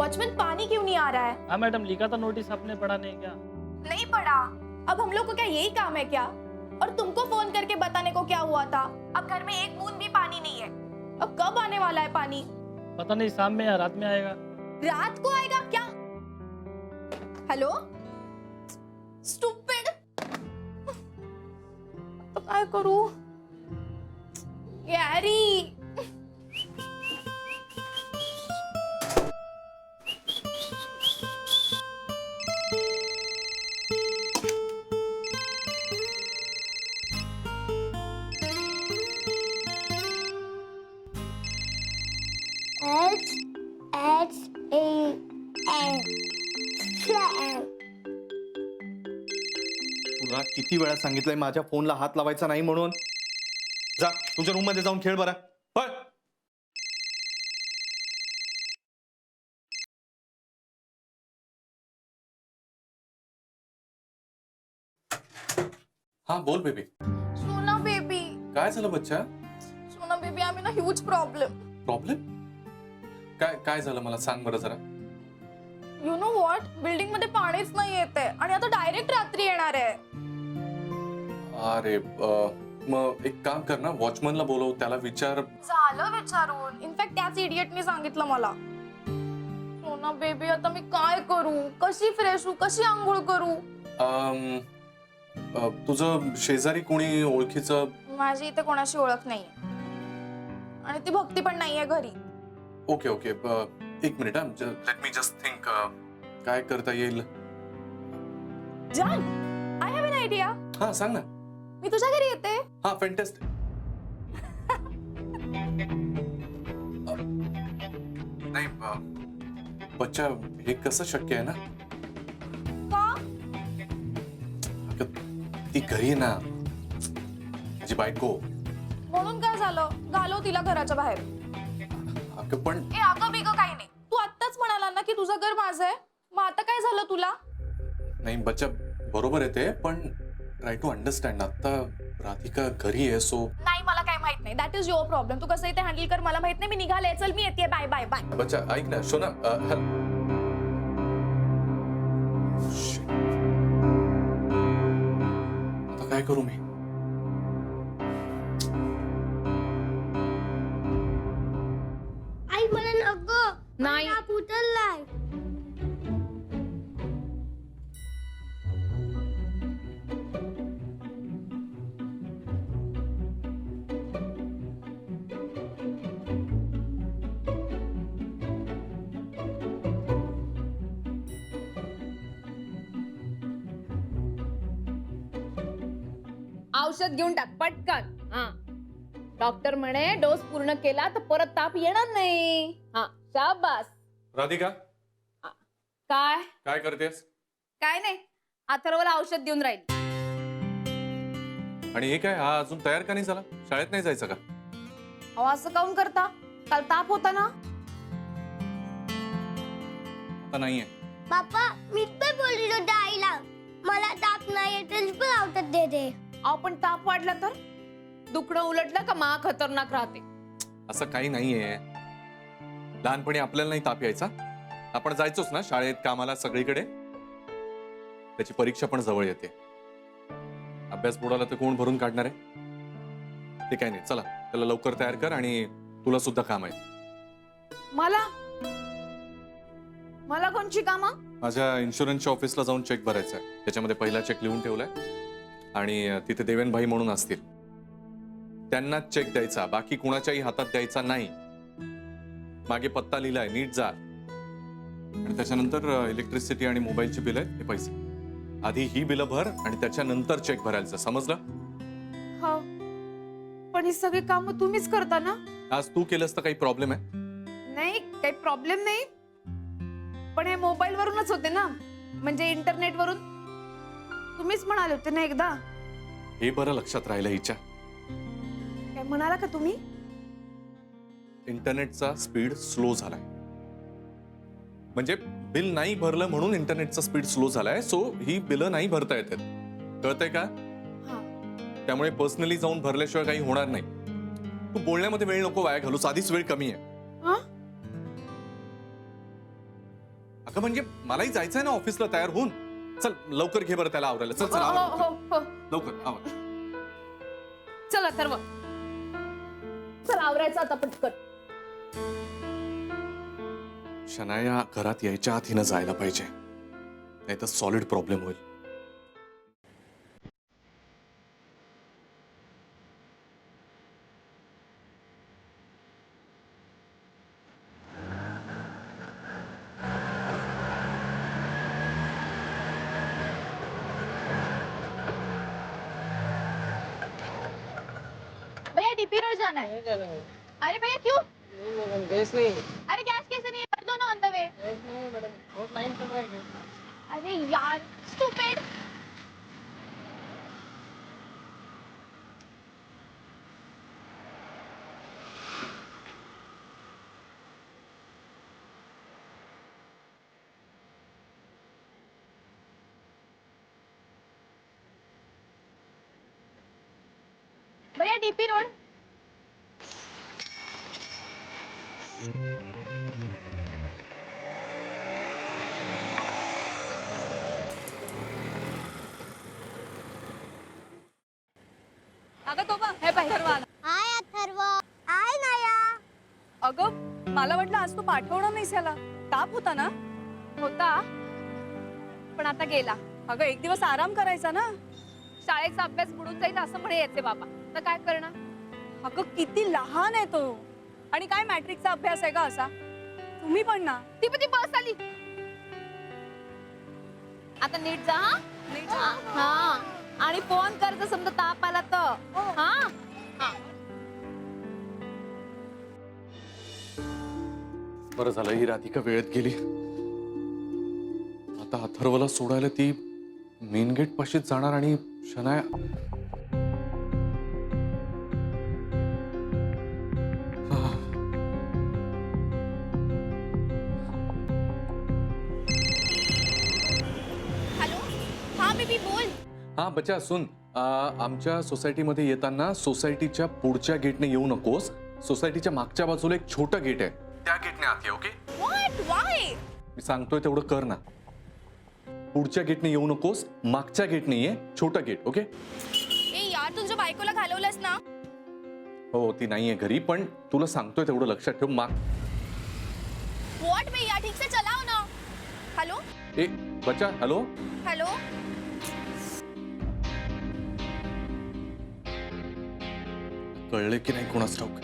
Watchman पानी क्यों नहीं आ रहा है? हाँ मैडम, लिखा था नोटिस, आपने पढ़ा नहीं क्या? नहीं पढ़ा। अब हम लोग को क्या यही काम है क्या? और तुमको फोन करके बताने को क्या हुआ था? अब घर में एक बूंद भी पानी नहीं है। अब कब आने वाला है पानी? पता नहीं, शाम में या रात में आएगा। रात को आएगा क्या? हेलो स्टूपिड, तो काय करू? गॅरी तुला किती वेळा सांगितलंय माझ्या फोनला हात लावायचा नाही म्हणून? जा तुझ्या रूम मध्ये जाऊन खेळ बरा. पळ. हा बोल बेबी. सोना बेबी, काय झालं बच्चा? सोना बेबी, आम्ही ना ह्यूज प्रॉब्लेम. प्रॉब्लेम? काय काय झालं मला सांग बरं जरा. यू नो व्हॉट, बिल्डिंग मध्ये पाणीच नाही येते आणि आता डायरेक्ट रात्री येणार आहे. अरे मग एक काम कर ना, वॉचमनला बोलव, त्याला विचार. झालं विचारून. इनफॅक्ट त्याच इडियटने सांगितलं मला. सोना बेबी, आता मी काय करू? कशी फ्रेश होऊ? कशी आंघोळ करू? तुझं शेजारी कोणी ओळखीचं? माझी इथे कोणाशी ओळख नाहीये आणि ती भक्ती पण नाहीये घरी. ओके ओके, एक minute. Let me just think काय करता येईल. John, I have N idea. हा सांग ना. मी तुझ्या घरी येते. हा फॅन्टॅस्टिक. नाही बच्चा, हे कसं शक्य आहे ना? का? अगं, ती घरी आहे ना, माझी बायको. म्हणून काय झालं? घालव तिला घराच्या बाहेर. अगं पण ए अगं बिगं काही नाही. तू आत्ताच म्हणाला ना की तुझं घर माझं आहे. मग आता काय झालं तुला? नाही बच्चा, बरोबर आहे ते, पण ट्राय टू अंडरस्टँड. आता राधिका घरी आहे, सो. नाही, मला काय माहित नाही. That is your problem. तू कसं इथे हँडल कर, मला माहित नाही. मी निघाले. चल मी येते. Bye bye bye. बच्चा ऐक ना, शोना. Shit. आता काय करू मी? आई मला नको. नाही. मला उचललाय. औषध घेऊन टाक पटकन. हा, डॉक्टर म्हणे डोस पूर्ण केला तर परत ताप येणार नाही. हा, शाबास. राधिका काय काय करतेस? काय नाही, अथर्वला औषध देऊन राहील. आणि हे काय, हा अजून तयार का नाही झाला? शाळेत नाही जायचं का? अहो असं काऊन करता? काल ताप होता ना. आता नाहीये. बाप्पा, मी पण बोलली होते आईला मला ताप नाही येत, पण औषध दे दे. अहो पण ताप वाढला तर दुखणं उलटलं का मा खतरनाक राहते. असं काही नाहीये. लहानपणी आपल्याला नाही ताप यायचा. आपण जायचोच ना शाळेत, कामाला, सगळीकडे. त्याची परीक्षा पण जवळ येते. अभ्यास बुडाला तर कोण भरून काढणार आहे? ते काही नाही. चला त्याला लवकर तयार कर, आणि तुला सुद्धा काम आहे. मला मला कोणची कामं? माझ्या इन्शुरन्सच्या ऑफिसला जाऊन चेक भरायचा आहे. त्याच्यामध्ये पहिला चेक लिहून ठेवलाय, आणि तिथे देवेन भाई म्हणून असतील, त्यांना चेक द्यायचा, बाकी कुणाच्याही हातात द्यायचा नाही. मागे पत्ता लिहिलाय, नीट जा. आणि त्याच्यानंतर इलेक्ट्रिसिटी आणि मोबाईलची बिल आहेत, हे पैसे. आधी ही बिलं भर आणि त्याच्यानंतर चेक भरायचं, समजलं? हो, पण ही सगळी कामं तुम्हीच करता ना? आज तू केलंस तर काही प्रॉब्लेम आहे? नाही, काही प्रॉब्लेम नाही, पण हे मोबाईल वरूनच होते ना, म्हणजे इंटरनेट वरून. तुम्हीच म्हणाले होते ना एकदा. हे बरं लक्षात राहिलं हिच्या. काय म्हणाला का तुम्ही? इंटरनेटचा स्पीड स्लो झालाय. म्हणजे बिल नाही भरलं म्हणून इंटरनेटचा स्पीड स्लो झालाय, सो ही बिलं नाही भरता येतात. कळतंय का? त्यामुळे पर्सनली जाऊन भरल्याशिवाय काही होणार नाही. तू बोलण्यामध्ये वेळ नको वाया घालूस, आधीच वेळ कमी आहे. म्हणजे मलाही जायचंय ना ऑफिसला तयार होऊन. चल लवकर घे बरं त्याला आवरायला. चल चल हो आवर. हो हो लवकर आवर. चल अथर्व, चल आवरायचं आता पटकन. शनाया घरात यायच्या आत हिनं जायला पाहिजे, नाही तर सॉलिड प्रॉब्लेम होईल. भैया डीपी रोड जाना है. अरे भैया क्यों? गैस नहीं अरे गैस कैसे नहीं है? कर दो ना ऑन द वे. बहुत लाइन चल रहा है. अरे यार स्टूपिड. भैया डीपी रोड. अगं तो बघ, हे पाय अथर्व आला. हाय अथर्व. हाय नाया. अगं मला वाटलं आज तू पाठवणार नाहीस याला. ताप होता ना? होता, पण आता गेला. अगं एक दिवस आराम करायचा ना. शाळेचा अभ्यास बुडून जाईल असं म्हणे याचे बाबा. तर काय करणार? अगं किती लहान आहे तो. आणि काय मॅट्रिकचा अभ्यास आहे का असा? तुम्ही पण ना. ती पण ती बस आली. आता नीट जा हा. नीट जा. हा आणि फोन कर जर समजा ताप आला तर. हा बरं झालं ही राधिका वेळेत गेली. आता अथर्वला सोडायला ती मेन गेट पाशीच जाणार आणि शनाया हॅलो. हा बेबी बोल. हा बच्चा सुन, आमच्या सोसायटीमध्ये येताना सोसायटीच्या पुढच्या गेटने येऊ नकोस. सोसायटीच्या मागच्या बाजूला एक छोटं गेट आहे, त्या गेटने आत ये. ओके? व्हॉट व्हाय? मी सांगतोय तेवढं कर ना. पुढच्या गेटने येऊ नकोस, मागच्या गेटने ये, छोटं गेट. ओके? ए यार तुझ्या बायकोला घालवलंस ना. हो ती नाहीये घरी, पण तुला सांगतोय तेवढं लक्षात ठेव. व्हॉट भैया ठीक से चलाओ ना. हॅलो ए बच्चा हॅलो. हॅलो. कळले की नाही कोणाच ठाऊक.